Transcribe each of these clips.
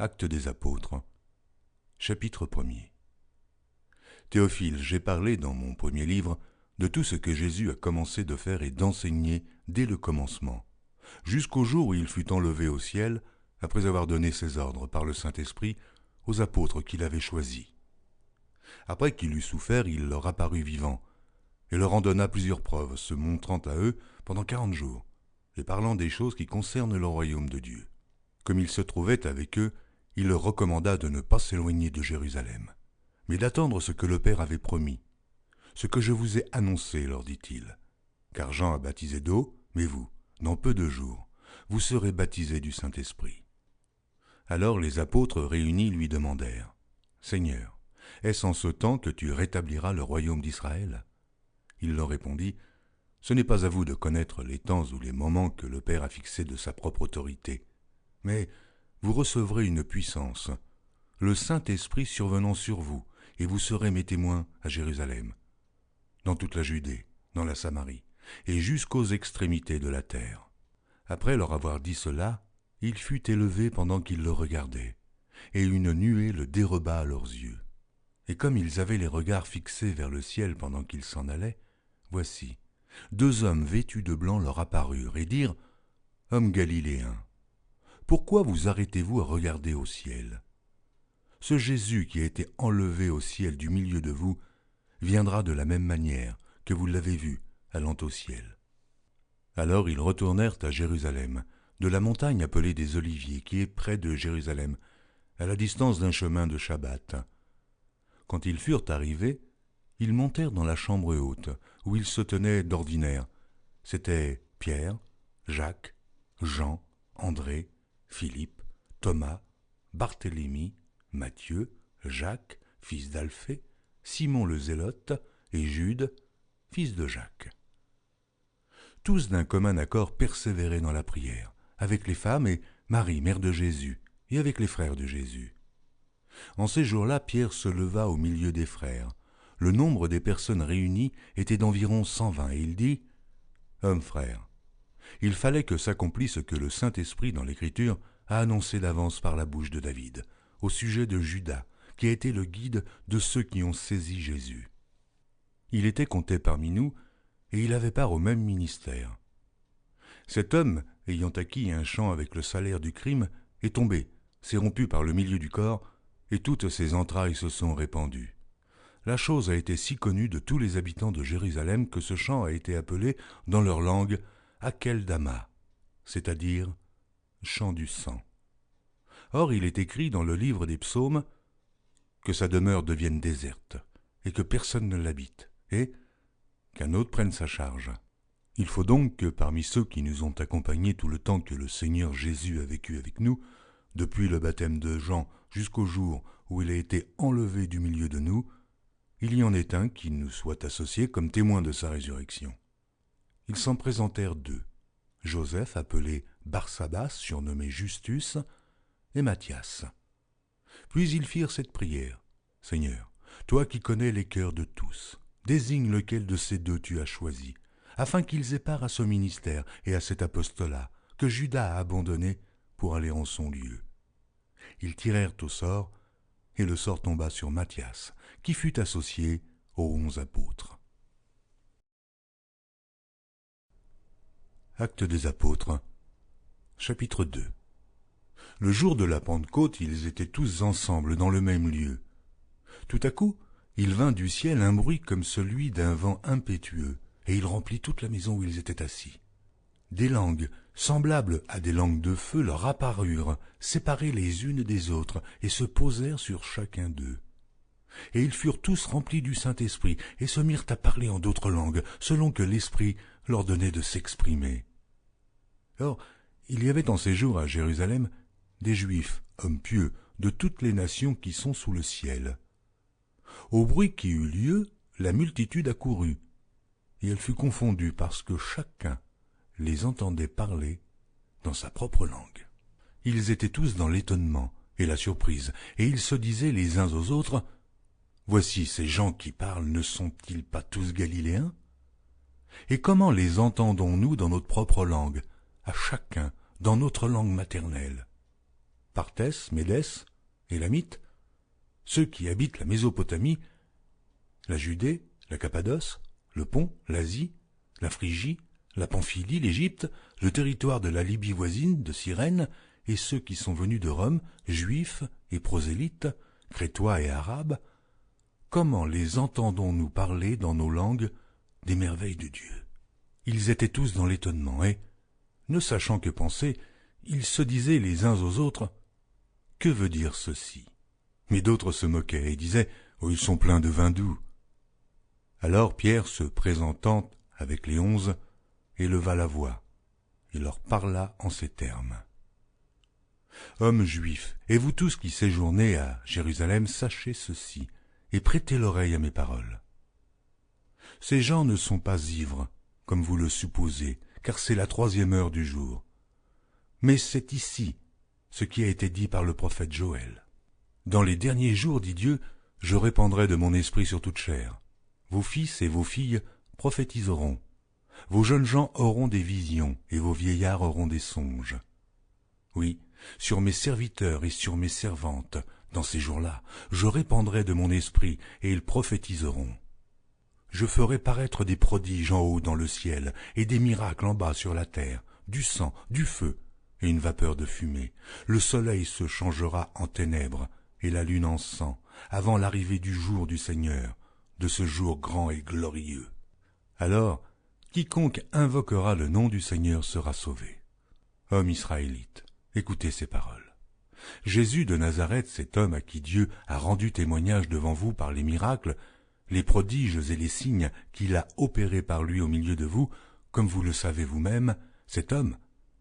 Actes des apôtres, chapitre 1er. Théophile, j'ai parlé dans mon premier livre de tout ce que Jésus a commencé de faire et d'enseigner dès le commencement, jusqu'au jour où il fut enlevé au ciel, après avoir donné ses ordres par le Saint-Esprit aux apôtres qu'il avait choisis. Après qu'il eut souffert, il leur apparut vivant, et leur en donna plusieurs preuves, se montrant à eux pendant 40 jours, et parlant des choses qui concernent le royaume de Dieu. Comme il se trouvait avec eux, il leur recommanda de ne pas s'éloigner de Jérusalem, mais d'attendre ce que le Père avait promis. Ce que je vous ai annoncé, leur dit-il, car Jean a baptisé d'eau, mais vous, dans peu de jours, vous serez baptisés du Saint-Esprit. Alors les apôtres réunis lui demandèrent, « Seigneur, est-ce en ce temps que tu rétabliras le royaume d'Israël ?» Il leur répondit, « Ce n'est pas à vous de connaître les temps ou les moments que le Père a fixés de sa propre autorité, mais vous recevrez une puissance, le Saint-Esprit survenant sur vous, et vous serez mes témoins à Jérusalem, dans toute la Judée, dans la Samarie, et jusqu'aux extrémités de la terre. » Après leur avoir dit cela, il fut élevé pendant qu'ils le regardaient, et une nuée le déroba à leurs yeux. Et comme ils avaient les regards fixés vers le ciel pendant qu'ils s'en allaient, voici, 2 hommes vêtus de blanc leur apparurent et dirent, « Hommes galiléens, pourquoi vous arrêtez-vous à regarder au ciel ? Ce Jésus qui a été enlevé au ciel du milieu de vous viendra de la même manière que vous l'avez vu allant au ciel. » Alors ils retournèrent à Jérusalem, de la montagne appelée des Oliviers, qui est près de Jérusalem, à la distance d'un chemin de Shabbat. Quand ils furent arrivés, ils montèrent dans la chambre haute, où ils se tenaient d'ordinaire. C'étaient Pierre, Jacques, Jean, André, Philippe, Thomas, Barthélemy, Matthieu, Jacques, fils d'Alphée, Simon le Zélote et Jude, fils de Jacques. Tous d'un commun accord persévéraient dans la prière, avec les femmes et Marie, mère de Jésus, et avec les frères de Jésus. En ces jours-là, Pierre se leva au milieu des frères. Le nombre des personnes réunies était d'environ 120, et il dit, « Hommes frères, il fallait que s'accomplisse ce que le Saint-Esprit dans l'Écriture a annoncé d'avance par la bouche de David, au sujet de Judas, qui a été le guide de ceux qui ont saisi Jésus. Il était compté parmi nous, et il avait part au même ministère. Cet homme, ayant acquis un champ avec le salaire du crime, est tombé, s'est rompu par le milieu du corps, et toutes ses entrailles se sont répandues. La chose a été si connue de tous les habitants de Jérusalem que ce champ a été appelé, dans leur langue, Akeldama, c'est-à-dire champ du sang. Or il est écrit dans le livre des psaumes que sa demeure devienne déserte, et que personne ne l'habite, et qu'un autre prenne sa charge. Il faut donc que parmi ceux qui nous ont accompagnés tout le temps que le Seigneur Jésus a vécu avec nous, depuis le baptême de Jean jusqu'au jour où il a été enlevé du milieu de nous, il y en ait un qui nous soit associé comme témoin de sa résurrection. Ils s'en présentèrent 2, Joseph appelé Barsabas, surnommé Justus, et Matthias. Puis ils firent cette prière, « Seigneur, toi qui connais les cœurs de tous, désigne lequel de ces 2 tu as choisi, afin qu'ils aient part à ce ministère et à cet apostolat que Judas a abandonné pour aller en son lieu. » Ils tirèrent au sort, et le sort tomba sur Matthias, qui fut associé aux 11 apôtres. Actes des apôtres, chapitre 2. Le jour de la Pentecôte, ils étaient tous ensemble dans le même lieu. Tout à coup, il vint du ciel un bruit comme celui d'un vent impétueux, et il remplit toute la maison où ils étaient assis. Des langues, semblables à des langues de feu, leur apparurent, séparées les unes des autres, et se posèrent sur chacun d'eux. Et ils furent tous remplis du Saint-Esprit, et se mirent à parler en d'autres langues, selon que l'Esprit leur donnait de s'exprimer. Or, il y avait en ces jours à Jérusalem des Juifs, hommes pieux, de toutes les nations qui sont sous le ciel. Au bruit qui eut lieu, la multitude accourut, et elle fut confondue parce que chacun les entendait parler dans sa propre langue. Ils étaient tous dans l'étonnement et la surprise, et ils se disaient les uns aux autres, « Voici ces gens qui parlent, ne sont-ils pas tous galiléens ? Et comment les entendons-nous dans notre propre langue, à chacun dans notre langue maternelle ? Partès, Médès, Élamites, ceux qui habitent la Mésopotamie, la Judée, la Cappadoce, le Pont, l'Asie, la Phrygie, la Pamphylie, l'Égypte, le territoire de la Libye voisine, de Cyrène, et ceux qui sont venus de Rome, juifs et prosélytes, crétois et arabes, comment les entendons-nous parler dans nos langues des merveilles de Dieu? Ils étaient tous dans l'étonnement, et, ne sachant que penser, ils se disaient les uns aux autres, « Que veut dire ceci ?» Mais d'autres se moquaient et disaient, « Oh, ils sont pleins de vin doux. » Alors Pierre, se présentant avec les 11, éleva la voix, et leur parla en ces termes. « Hommes juifs, et vous tous qui séjournez à Jérusalem, sachez ceci, et prêtez l'oreille à mes paroles. Ces gens ne sont pas ivres, comme vous le supposez, car c'est la 3e heure du jour. Mais c'est ici ce qui a été dit par le prophète Joël. Dans les derniers jours, dit Dieu, je répandrai de mon esprit sur toute chair. Vos fils et vos filles prophétiseront. Vos jeunes gens auront des visions, et vos vieillards auront des songes. Oui, sur mes serviteurs et sur mes servantes, dans ces jours-là, je répandrai de mon esprit, et ils prophétiseront. Je ferai paraître des prodiges en haut dans le ciel, et des miracles en bas sur la terre, du sang, du feu, et une vapeur de fumée. Le soleil se changera en ténèbres, et la lune en sang, avant l'arrivée du jour du Seigneur, de ce jour grand et glorieux. Alors, quiconque invoquera le nom du Seigneur sera sauvé. Hommes israélites, écoutez ces paroles. Jésus de Nazareth, cet homme à qui Dieu a rendu témoignage devant vous par les miracles, les prodiges et les signes qu'il a opérés par lui au milieu de vous, comme vous le savez vous-même, cet homme,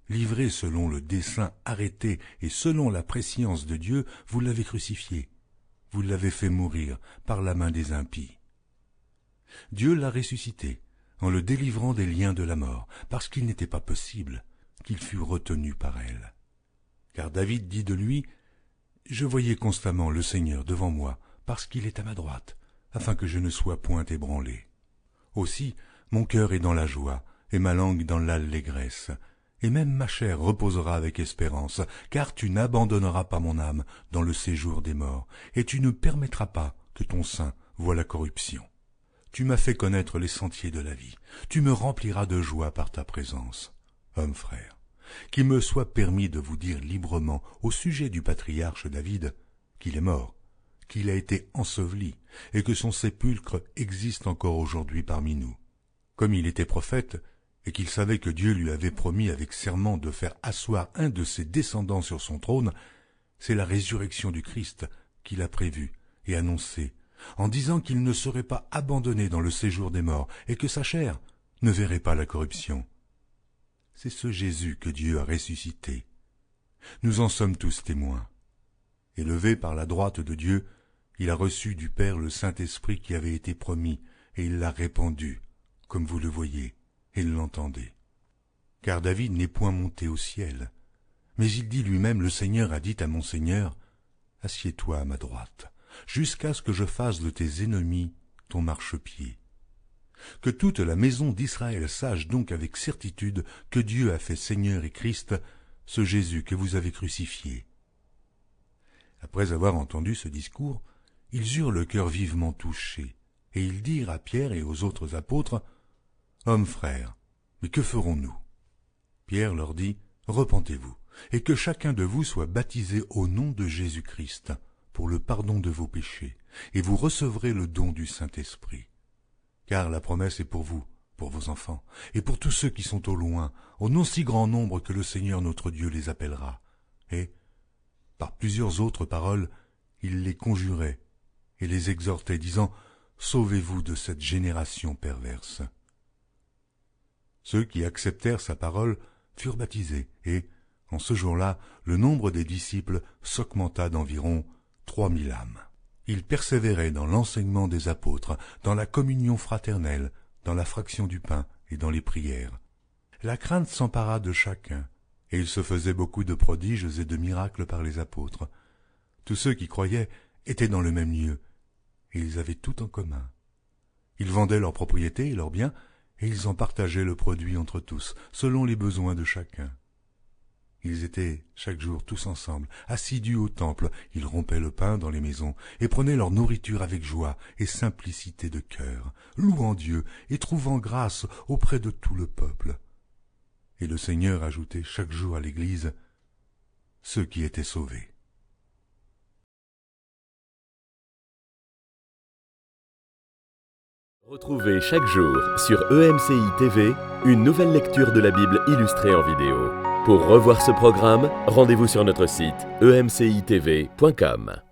livré selon le dessein arrêté et selon la prescience de Dieu, vous l'avez crucifié. Vous l'avez fait mourir par la main des impies. Dieu l'a ressuscité en le délivrant des liens de la mort, parce qu'il n'était pas possible qu'il fût retenu par elle. Car David dit de lui, « Je voyais constamment le Seigneur devant moi, parce qu'il est à ma droite, afin que je ne sois point ébranlé. Aussi, mon cœur est dans la joie, et ma langue dans l'allégresse, et même ma chair reposera avec espérance, car tu n'abandonneras pas mon âme dans le séjour des morts, et tu ne permettras pas que ton sein voie la corruption. Tu m'as fait connaître les sentiers de la vie, tu me rempliras de joie par ta présence. Homme frère, qu'il me soit permis de vous dire librement au sujet du patriarche David qu'il est mort, qu'il a été enseveli, et que son sépulcre existe encore aujourd'hui parmi nous. Comme il était prophète, et qu'il savait que Dieu lui avait promis avec serment de faire asseoir un de ses descendants sur son trône, c'est la résurrection du Christ qu'il a prévue et annoncée, en disant qu'il ne serait pas abandonné dans le séjour des morts, et que sa chair ne verrait pas la corruption. C'est ce Jésus que Dieu a ressuscité. Nous en sommes tous témoins. Élevé par la droite de Dieu, il a reçu du Père le Saint-Esprit qui avait été promis, et il l'a répandu, comme vous le voyez et l'entendez. Car David n'est point monté au ciel, mais il dit lui-même, le Seigneur a dit à mon Seigneur, « Assieds-toi à ma droite, jusqu'à ce que je fasse de tes ennemis ton marchepied. » Que toute la maison d'Israël sache donc avec certitude que Dieu a fait Seigneur et Christ, ce Jésus que vous avez crucifié. Après avoir entendu ce discours, ils eurent le cœur vivement touché, et ils dirent à Pierre et aux autres apôtres, « Hommes frères, mais que ferons-nous » Pierre leur dit, « Repentez-vous, et que chacun de vous soit baptisé au nom de Jésus-Christ, pour le pardon de vos péchés, et vous recevrez le don du Saint-Esprit. Car la promesse est pour vous, pour vos enfants, et pour tous ceux qui sont au loin, au non si grand nombre que le Seigneur notre Dieu les appellera. » Et, par plusieurs autres paroles, il les conjurait et les exhortait, disant, « Sauvez-vous de cette génération perverse. » Ceux qui acceptèrent sa parole furent baptisés, et, en ce jour-là, le nombre des disciples s'augmenta d'environ 3000 âmes. Ils persévéraient dans l'enseignement des apôtres, dans la communion fraternelle, dans la fraction du pain et dans les prières. La crainte s'empara de chacun, et il se faisait beaucoup de prodiges et de miracles par les apôtres. Tous ceux qui croyaient étaient dans le même lieu, et ils avaient tout en commun. Ils vendaient leurs propriétés et leurs biens, et ils en partageaient le produit entre tous, selon les besoins de chacun. Ils étaient chaque jour tous ensemble, assidus au temple. Ils rompaient le pain dans les maisons et prenaient leur nourriture avec joie et simplicité de cœur, louant Dieu et trouvant grâce auprès de tout le peuple. Et le Seigneur ajoutait chaque jour à l'Église ceux qui étaient sauvés. Retrouvez chaque jour sur EMCI TV une nouvelle lecture de la Bible illustrée en vidéo. Pour revoir ce programme, rendez-vous sur notre site emcitv.com.